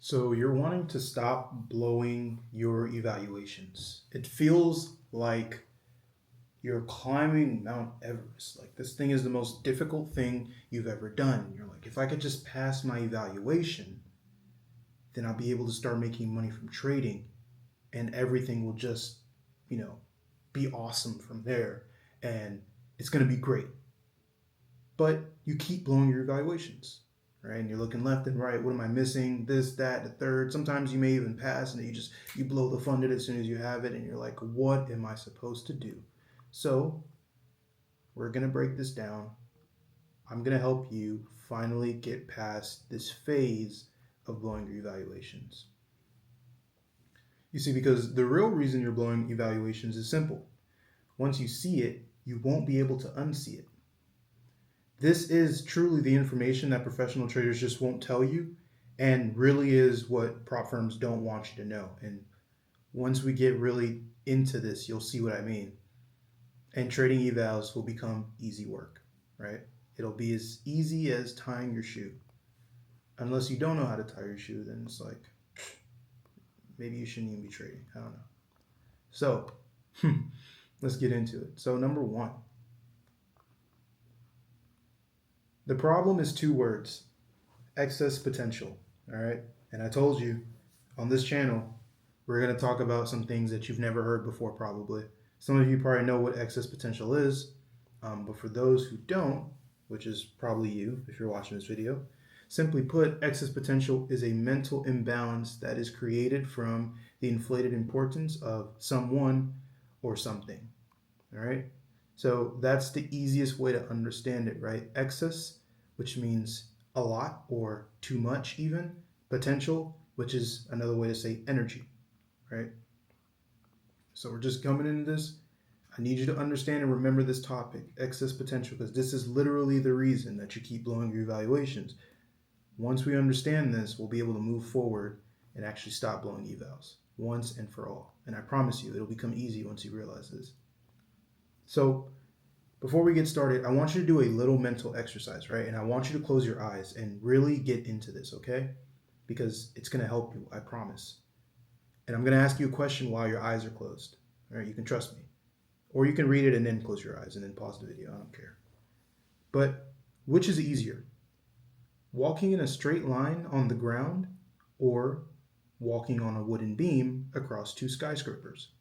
So you're wanting to stop blowing your evaluations. It feels like you're climbing Mount Everest. Like this thing is the most difficult thing you've ever done. You're like, if I could just pass my evaluation, then I'll be able to start making money from trading and everything will just, you know, be awesome from there and it's going to be great. But you keep blowing your evaluations, right? And you're looking left and right. What am I missing? This, that, the third. Sometimes you may even pass, and you blow the funded as soon as you have it, and you're like, what am I supposed to do? So we're gonna break this down. I'm gonna help you finally get past this phase of blowing your evaluations. You see, because the real reason you're blowing evaluations is simple. Once you see it, you won't be able to unsee it. This is truly the information that professional traders just won't tell you and really is what prop firms don't want you to know. And once we get really into this, you'll see what I mean. And trading evals will become easy work, right? It'll be as easy as tying your shoe. Unless you don't know how to tie your shoe, then it's like maybe you shouldn't even be trading. I don't know. So let's get into it. So, number one, the problem is two words: excess potential. All right. And I told you on this channel, we're going to talk about some things that you've never heard before, probably. Some of you probably know what excess potential is, but for those who don't, which is probably you if you're watching this video, simply put, excess potential is a mental imbalance that is created from the inflated importance of someone or something. All right. So that's the easiest way to understand it, right? Excess, which means a lot or too much, even. Potential, which is another way to say energy, right? So we're just coming into this. I need you to understand and remember this topic, excess potential, because this is literally the reason that you keep blowing your evaluations. Once we understand this, we'll be able to move forward and actually stop blowing evals once and for all. And I promise you, it'll become easy once you realize this. So before we get started, I want you to do a little mental exercise, right? And I want you to close your eyes and really get into this, okay? Because it's going to help you, I promise. And I'm going to ask you a question while your eyes are closed. All right, you can trust me. Or you can read it and then close your eyes and then pause the video. I don't care. But which is easier? Walking in a straight line on the ground or walking on a wooden beam across two skyscrapers?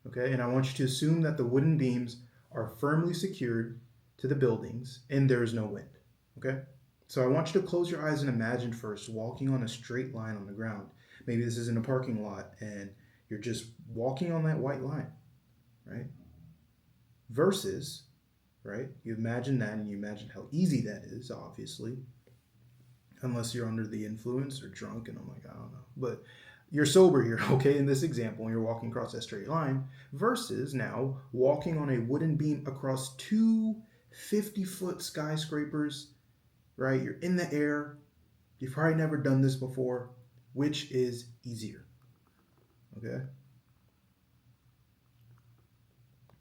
Okay, and I want you to assume that the wooden beams are firmly secured to the buildings and there is no wind. Okay, so I want you to close your eyes and imagine first walking on a straight line on the ground. Maybe this is in a parking lot and you're just walking on that white line, right? Versus, right, you imagine that and you imagine how easy that is, obviously, unless you're under the influence or drunk and I'm like, I don't know. But you're sober here, okay, in this example, and you're walking across that straight line, versus now walking on a wooden beam across two 50-foot skyscrapers, right? You're in the air. You've probably never done this before. Which is easier? Okay.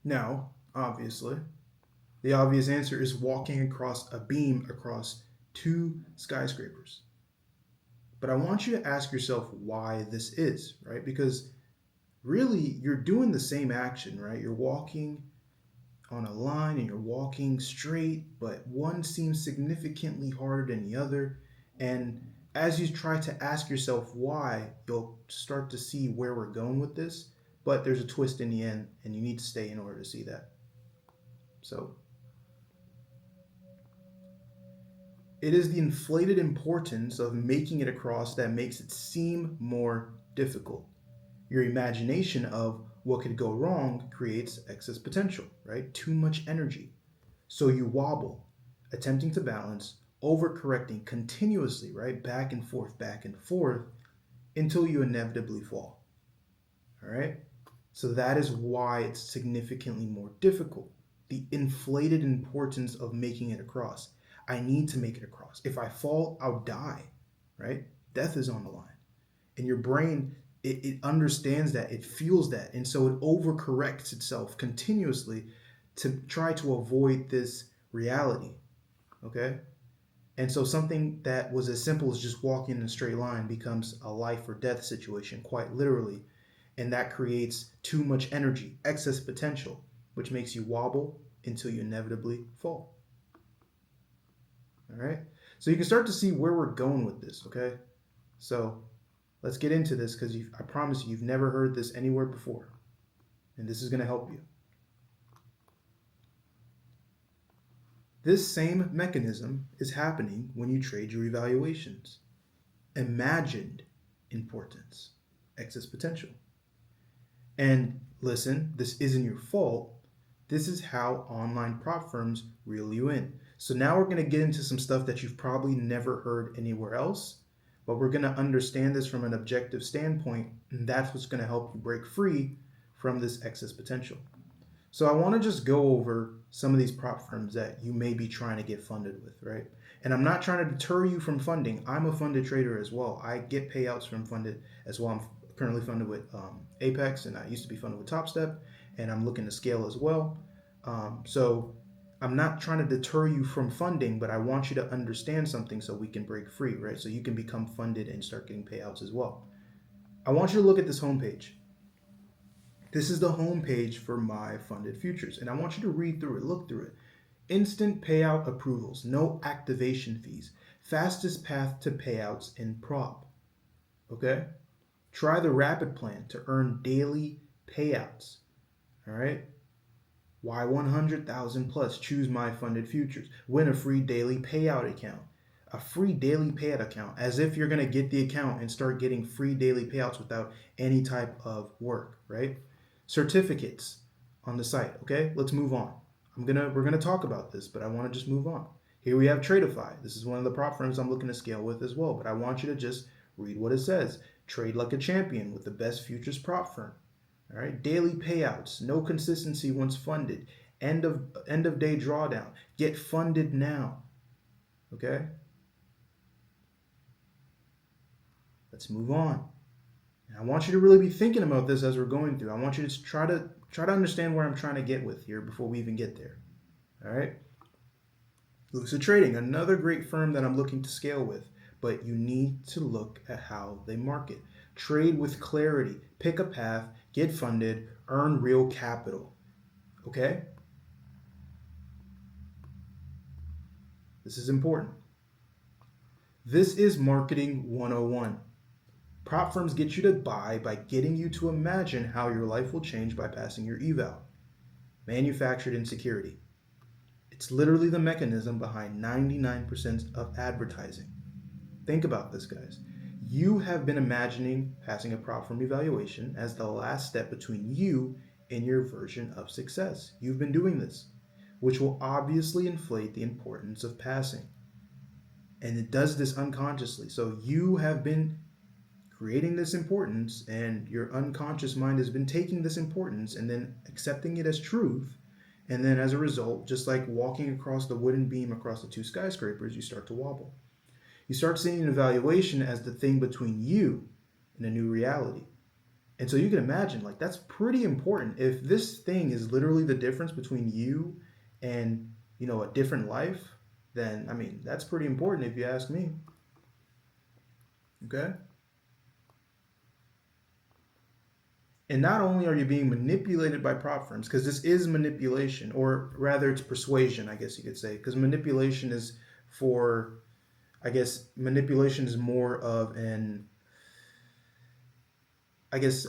Now, obviously, the obvious answer is walking across a beam across two skyscrapers. But I want you to ask yourself why this is, right? Because really, you're doing the same action, right? You're walking on a line and you're walking straight, but one seems significantly harder than the other. And as you try to ask yourself why, you'll start to see where we're going with this. But there's a twist in the end, and you need to stay in order to see that. So, it is the inflated importance of making it across that makes it seem more difficult. Your imagination of what could go wrong creates excess potential, right? Too much energy. So you wobble, attempting to balance, overcorrecting continuously, right? Back and forth, until you inevitably fall. All right? So that is why it's significantly more difficult. The inflated importance of making it across. I need to make it across. If I fall, I'll die, right? Death is on the line. And your brain, it understands that, it feels that. And so it overcorrects itself continuously to try to avoid this reality, okay? And so something that was as simple as just walking in a straight line becomes a life or death situation, quite literally. And that creates too much energy, excess potential, which makes you wobble until you inevitably fall. All right. So you can start to see where we're going with this. Okay. So let's get into this because I promise you, you've never heard this anywhere before. And this is going to help you. This same mechanism is happening when you trade your evaluations. Imagined importance, excess potential. And listen, this isn't your fault. This is how online prop firms reel you in. So now we're going to get into some stuff that you've probably never heard anywhere else, but we're going to understand this from an objective standpoint, and that's what's going to help you break free from this excess potential. So I want to just go over some of these prop firms that you may be trying to get funded with, right? And I'm not trying to deter you from funding. I'm a funded trader as well. I get payouts from funded as well. I'm currently funded with Apex, and I used to be funded with TopStep, and I'm looking to scale as well. So I'm not trying to deter you from funding, but I want you to understand something so we can break free, right? So you can become funded and start getting payouts as well. I want you to look at this homepage. This is the homepage for my funded futures, and I want you to read through it, look through it. Instant payout approvals, no activation fees, fastest path to payouts in prop. Okay? Try the rapid plan to earn daily payouts. All right? Why 100,000 plus? Choose my funded futures. Win a free daily payout account. A free daily payout account, as if you're going to get the account and start getting free daily payouts without any type of work, right? Certificates on the site. Okay, let's move on. We're gonna talk about this, but I want to just move on. Here we have Tradeify. This is one of the prop firms I'm looking to scale with as well, but I want you to just read what it says. Trade like a champion with the best futures prop firm. All right, daily payouts, no consistency once funded, end of day drawdown. Get funded now. Okay, let's move on. And I want you to really be thinking about this as we're going through. I want you to try to understand where I'm trying to get with here before we even get there. All right. Lucid Trading, another great firm that I'm looking to scale with, but you need to look at how they market. Trade with clarity, pick a path, get funded, earn real capital. Okay? This is important. This is marketing 101. Prop firms get you to buy by getting you to imagine how your life will change by passing your eval. Manufactured insecurity. It's literally the mechanism behind 99% of advertising. Think about this, guys. You have been imagining passing a prop firm evaluation as the last step between you and your version of success. You've been doing this, which will obviously inflate the importance of passing. And it does this unconsciously. So you have been creating this importance, and your unconscious mind has been taking this importance and then accepting it as truth. And then as a result, just like walking across the wooden beam across the two skyscrapers, you start to wobble. You start seeing an evaluation as the thing between you and a new reality. And so you can imagine, like, that's pretty important. If this thing is literally the difference between you and, a different life, then, I mean, that's pretty important if you ask me. Okay? And not only are you being manipulated by prop firms, because this is manipulation, or rather it's persuasion, I guess you could say, because manipulation is manipulation is more of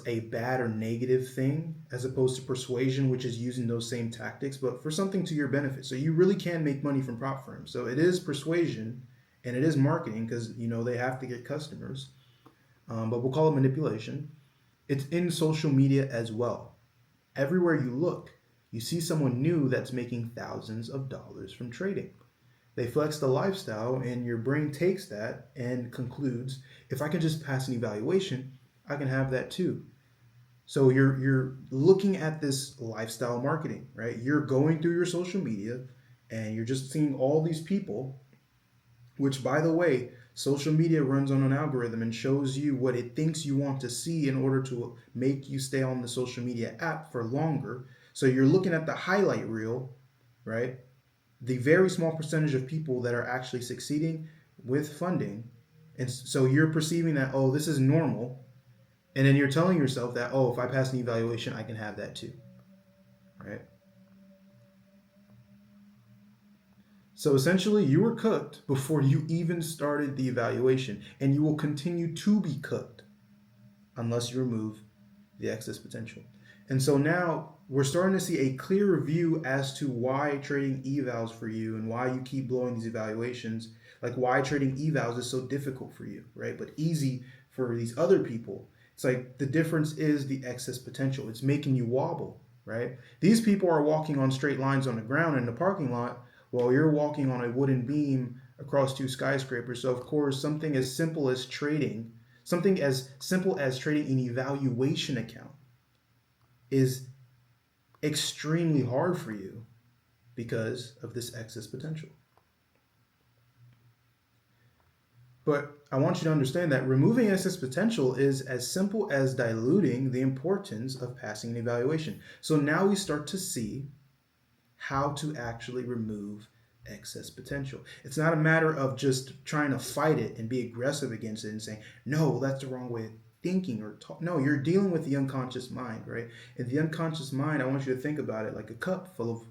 a bad or negative thing, as opposed to persuasion, which is using those same tactics, but for something to your benefit. So you really can make money from prop firms. So it is persuasion, and it is marketing, because, they have to get customers. But we'll call it manipulation. It's in social media as well. Everywhere you look, you see someone new that's making thousands of dollars from trading. They flex the lifestyle, and your brain takes that and concludes, if I can just pass an evaluation, I can have that too. So you're looking at this lifestyle marketing, right? You're going through your social media and you're just seeing all these people, which, by the way, social media runs on an algorithm and shows you what it thinks you want to see in order to make you stay on the social media app for longer. So you're looking at the highlight reel, right? the very small percentage of people that are actually succeeding with funding. And so you're perceiving that, oh, this is normal. And then you're telling yourself that, oh, if I pass an evaluation, I can have that too. Right? So essentially, you were cooked before you even started the evaluation, and you will continue to be cooked unless you remove the excess potential. And so now we're starting to see a clearer view as to why trading evals for you and why you keep blowing these evaluations, like why trading evals is so difficult for you, right? But easy for these other people. It's like the difference is the excess potential. It's making you wobble, right? These people are walking on straight lines on the ground in the parking lot while you're walking on a wooden beam across two skyscrapers. So, of course, something as simple as trading an evaluation account is extremely hard for you because of this excess potential. But I want you to understand that removing excess potential is as simple as diluting the importance of passing an evaluation. So now we start to see how to actually remove excess potential. It's not a matter of just trying to fight it and be aggressive against it and saying, no, that's the wrong way of thinking or talk. No, you're dealing with the unconscious mind, right? And the unconscious mind, I want you to think about it like a cup full of,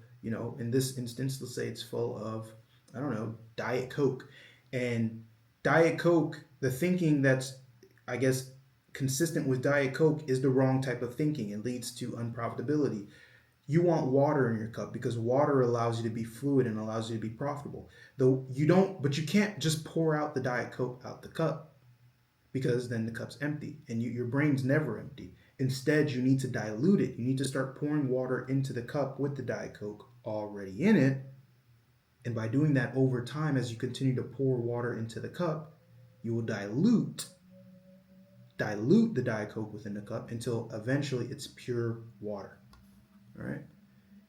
in this instance, let's say it's full of, I don't know, Diet Coke. And Diet Coke, the thinking that's, I guess, consistent with Diet Coke is the wrong type of thinking. It leads to unprofitability. You want water in your cup because water allows you to be fluid and allows you to be profitable. Though you don't, but you can't just pour out the Diet Coke out the cup because then the cup's empty and your brain's never empty. Instead, you need to dilute it. You need to start pouring water into the cup with the Diet Coke already in it. And by doing that over time, as you continue to pour water into the cup, you will dilute the Diet Coke within the cup until eventually it's pure water. All right.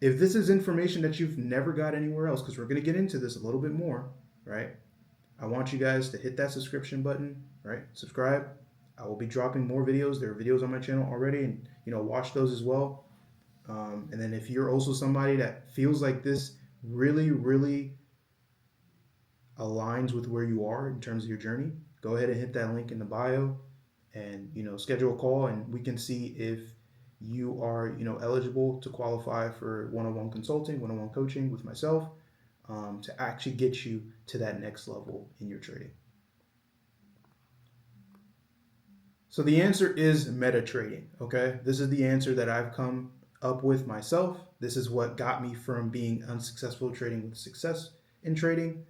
If this is information that you've never got anywhere else, because we're going to get into this a little bit more, right? I want you guys to hit that subscription button, right? Subscribe. I will be dropping more videos. There are videos on my channel already, and watch those as well. And then if you're also somebody that feels like this really, really aligns with where you are in terms of your journey, go ahead and hit that link in the bio, and schedule a call, and we can see if you are eligible to qualify for one-on-one consulting, one-on-one coaching with myself, to actually get you to that next level in your trading. So the answer is meta trading. Okay, this is the answer that I've come up with myself. This is what got me from being unsuccessful trading with success in trading.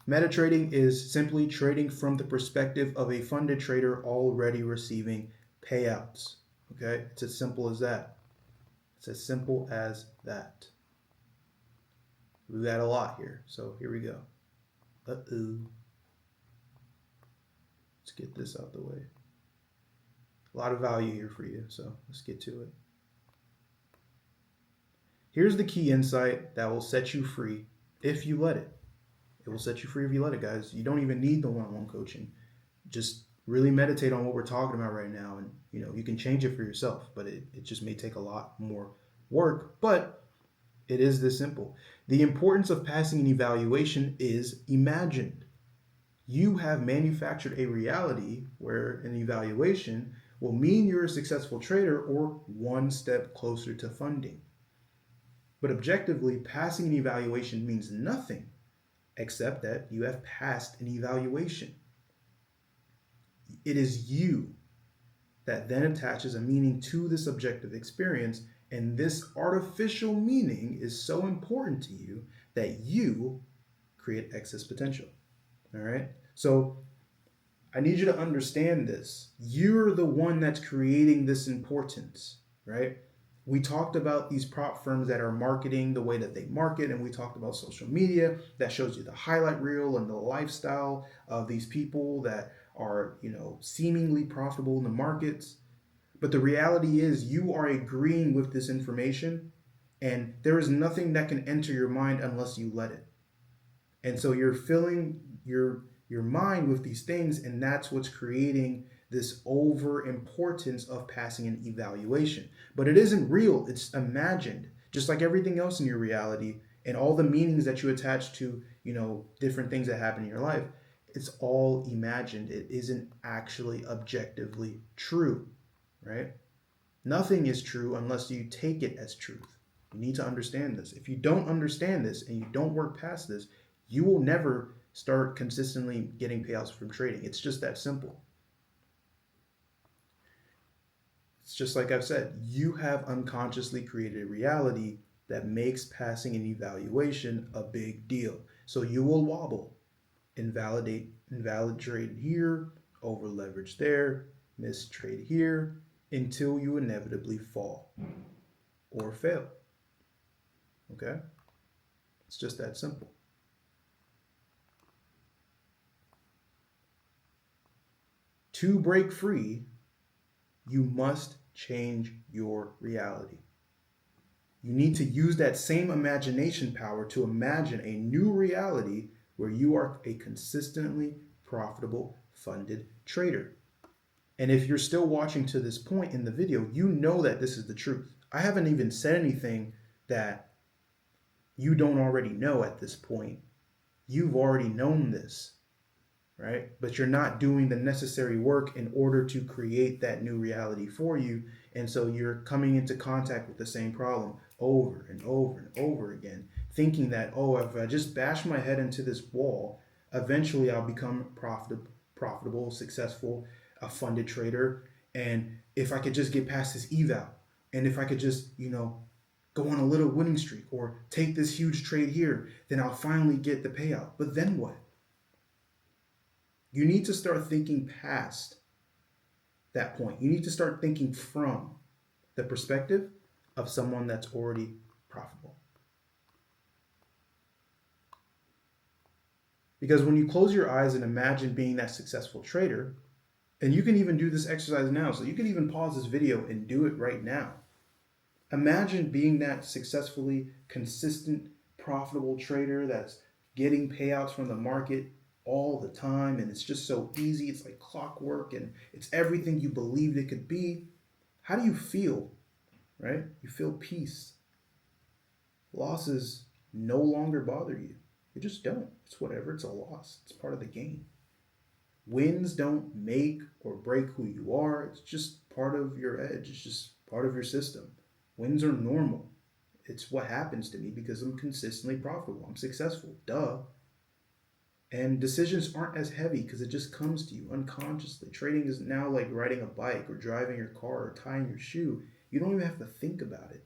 Meta trading is simply trading from the perspective of a funded trader already receiving payouts. Okay, it's as simple as that. It's as simple as that. We've got a lot here, so here we go. Uh-oh. Let's get this out the way. A lot of value here for you, so let's get to it. Here's the key insight that will set you free if you let it. It will set you free if you let it, guys. You don't even need the one-on-one coaching. Just really meditate on what we're talking about right now, and you can change it for yourself, but it just may take a lot more work, but it is this simple. The importance of passing an evaluation is imagined. You have manufactured a reality where an evaluation will mean you're a successful trader or one step closer to funding. But objectively, passing an evaluation means nothing except that you have passed an evaluation. It is you that then attaches a meaning to this objective experience, and this artificial meaning is so important to you that you create excess potential. All right? So I need you to understand this. You're the one that's creating this importance, right? We talked about these prop firms that are marketing the way that they market, and we talked about social media that shows you the highlight reel and the lifestyle of these people that are, seemingly profitable in the markets. But the reality is you are agreeing with this information, and there is nothing that can enter your mind unless you let it. And so you're filling your mind with these things, and that's what's creating this over importance of passing an evaluation. But it isn't real, it's imagined. Just like everything else in your reality, And all the meanings that you attach to, different things that happen in your life, it's all imagined. It isn't actually objectively true, right? Nothing is true unless you take it as truth. You need to understand this. If you don't understand this and you don't work past this, you will never start consistently getting payouts from trading. It's just that simple. It's just like I've said, you have unconsciously created a reality that makes passing an evaluation a big deal. So you will wobble, invalid trade here, over leverage there, miss trade here, until you inevitably fall or fail. Okay? It's just that simple. To break free, you must change your reality. You need to use that same imagination power to imagine a new reality where you are a consistently profitable funded trader. And if you're still watching to this point in the video, you know that this is the truth. I haven't even said anything that you don't already know at this point. You've already known this, right? But you're not doing the necessary work in order to create that new reality for you. And so you're coming into contact with the same problem over and over and over again, thinking that, oh, if I just bash my head into this wall, eventually I'll become profitable, successful, a funded trader. And if I could just get past this eval, and if I could just, go on a little winning streak or take this huge trade here, then I'll finally get the payout. But then what? You need to start thinking past that point. You need to start thinking from the perspective of someone that's already profitable. Because when you close your eyes and imagine being that successful trader, and you can even do this exercise now, so you can even pause this video and do it right now. Imagine being that successfully consistent, profitable trader that's getting payouts from the market all the time, and it's just so easy. It's like clockwork, and it's everything you believed it could be. How do you feel, right? You feel peace. Losses no longer bother you. You just don't. It's whatever. It's a loss. It's part of the game. Wins don't make or break who you are. It's just part of your edge. It's just part of your system. Wins are normal. It's what happens to me because I'm consistently profitable. I'm successful. Duh. And decisions aren't as heavy because it just comes to you unconsciously. Trading is now like riding a bike or driving your car or tying your shoe. You don't even have to think about it.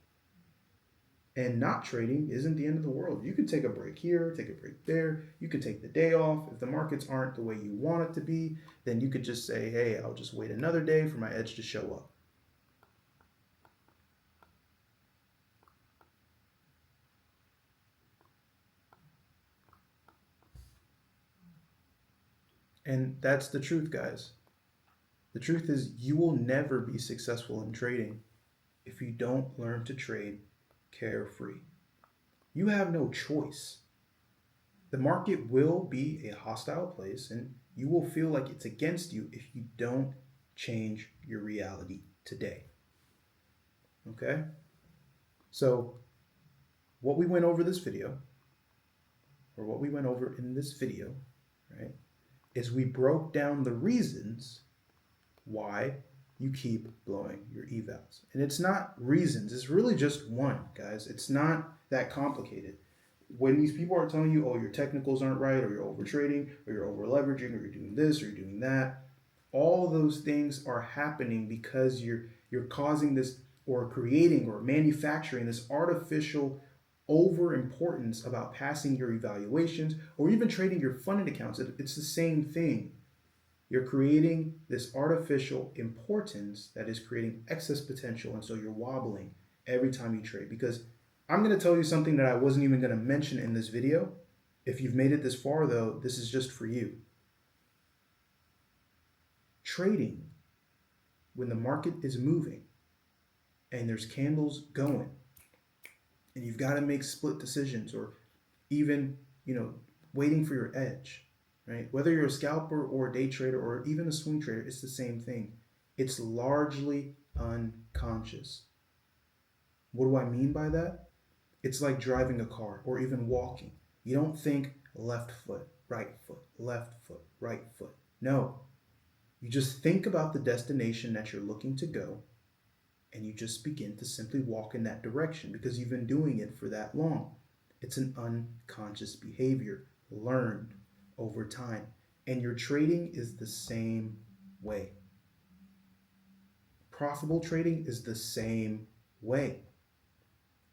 And not trading isn't the end of the world. You can take a break here, take a break there. You can take the day off. If the markets aren't the way you want it to be, then you could just say, hey, I'll just wait another day for my edge to show up. And that's the truth, guys. The truth is you will never be successful in trading if you don't learn to trade carefree. You have no choice. The market will be a hostile place and you will feel like it's against you if you don't change your reality today. Okay? So, what we went over in this video, right, is we broke down the reasons why you keep blowing your evals. And it's not reasons, it's really just one, guys. It's not that complicated. When these people are telling you, oh, your technicals aren't right, or you're over trading, or you're over leveraging, or you're doing this, or you're doing that, all those things are happening because you're causing this or creating or manufacturing this artificial over importance about passing your evaluations or even trading your funded accounts. It's the same thing. You're creating this artificial importance that is creating excess potential, and so you're wobbling every time you trade. Because I'm going to tell you something that I wasn't even going to mention in this video. If you've made it this far, though, this is just for you. Trading, when the market is moving and there's candles going, and you've got to make split decisions or even, waiting for your edge, right? Whether you're a scalper or a day trader or even a swing trader, it's the same thing. It's largely unconscious. What do I mean by that? It's like driving a car or even walking. You don't think left foot, right foot, left foot, right foot. No, you just think about the destination that you're looking to go, and you just begin to simply walk in that direction because you've been doing it for that long. It's an unconscious behavior learned over time. And your trading is the same way. Profitable trading is the same way.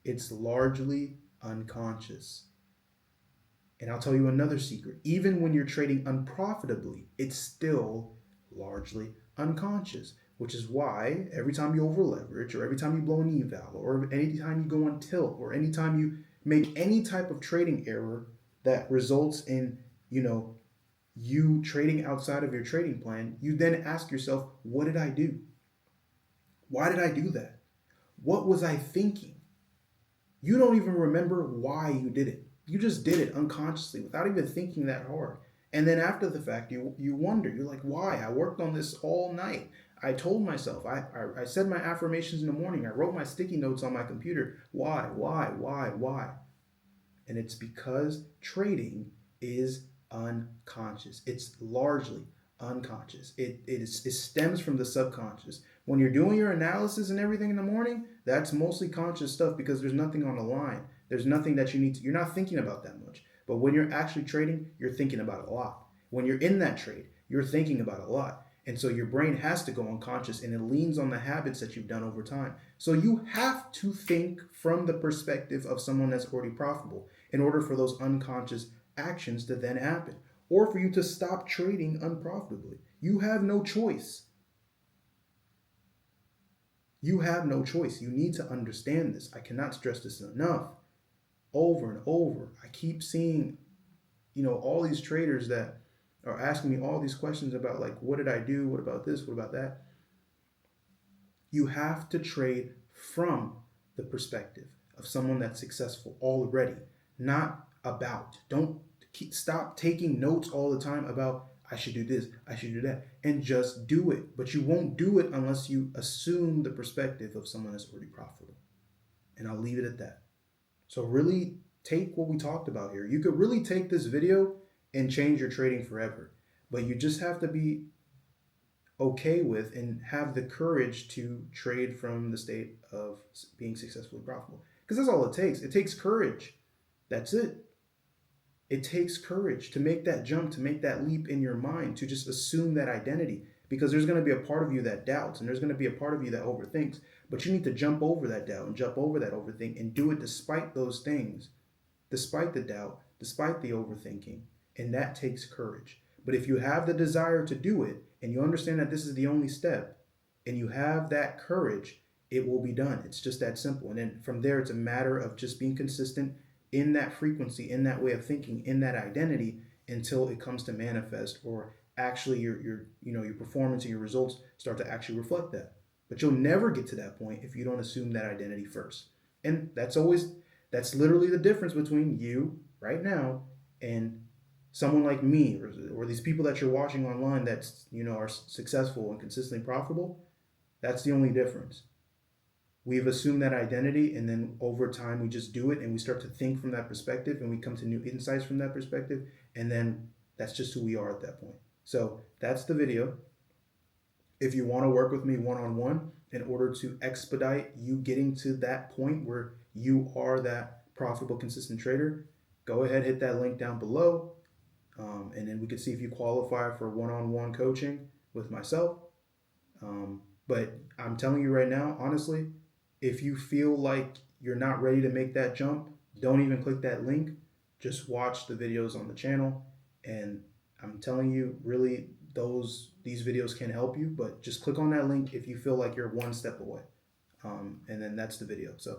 It's largely unconscious. And I'll tell you another secret. Even when you're trading unprofitably, it's still largely unconscious, which is why every time you over leverage, or every time you blow an eval, or any time you go on tilt, or any time you make any type of trading error that results in, you trading outside of your trading plan, you then ask yourself, what did I do? Why did I do that? What was I thinking? You don't even remember why you did it. You just did it unconsciously without even thinking that hard. And then after the fact, you wonder. You're like, why? I worked on this all night. I told myself. I said my affirmations in the morning. I wrote my sticky notes on my computer. Why? Why? And it's because trading is unconscious. It's largely unconscious. It stems from the subconscious. When you're doing your analysis and everything in the morning, that's mostly conscious stuff because there's nothing on the line. There's nothing that you're not thinking about that much. But when you're actually trading, you're thinking about it a lot. When you're in that trade, you're thinking about it a lot. And so your brain has to go unconscious and it leans on the habits that you've done over time. So you have to think from the perspective of someone that's already profitable in order for those unconscious actions to then happen or for you to stop trading unprofitably. You have no choice. You have no choice. You need to understand this. I cannot stress this enough. Over and over, I keep seeing, all these traders that are asking me all these questions about, like, what did I do? What about this? What about that? You have to trade from the perspective of someone that's successful already, not about. Don't stop taking notes all the time about I should do this, I should do that, and just do it. But you won't do it unless you assume the perspective of someone that's already profitable. And I'll leave it at that. So really take what we talked about here. You could really take this video and change your trading forever. But you just have to be okay with and have the courage to trade from the state of being successfully profitable. Because that's all it takes. It takes courage. That's it. It takes courage to make that jump, to make that leap in your mind, to just assume that identity. Because there's going to be a part of you that doubts and there's going to be a part of you that overthinks. But you need to jump over that doubt and jump over that overthink and do it despite those things, despite the doubt, despite the overthinking. And that takes courage. But if you have the desire to do it and you understand that this is the only step and you have that courage, it will be done. It's just that simple. And then from there, it's a matter of just being consistent in that frequency, in that way of thinking, in that identity until it comes to manifest or actually your performance and your results start to actually reflect that. But you'll never get to that point if you don't assume that identity first. And that's literally the difference between you right now and someone like me or these people that you're watching online that's are successful and consistently profitable. That's the only difference. We've assumed that identity and then over time we just do it and we start to think from that perspective and we come to new insights from that perspective, and then that's just who we are at that point. So that's the video. If you want to work with me one-on-one in order to expedite you getting to that point where you are that profitable consistent trader, go ahead, hit that link down below. And then we could see if you qualify for one-on-one coaching with myself. But I'm telling you right now, honestly, if you feel like you're not ready to make that jump, don't even click that link. Just watch the videos on the channel. And I'm telling you, really, these videos can help you. But just click on that link if you feel like you're one step away. And then that's the video. So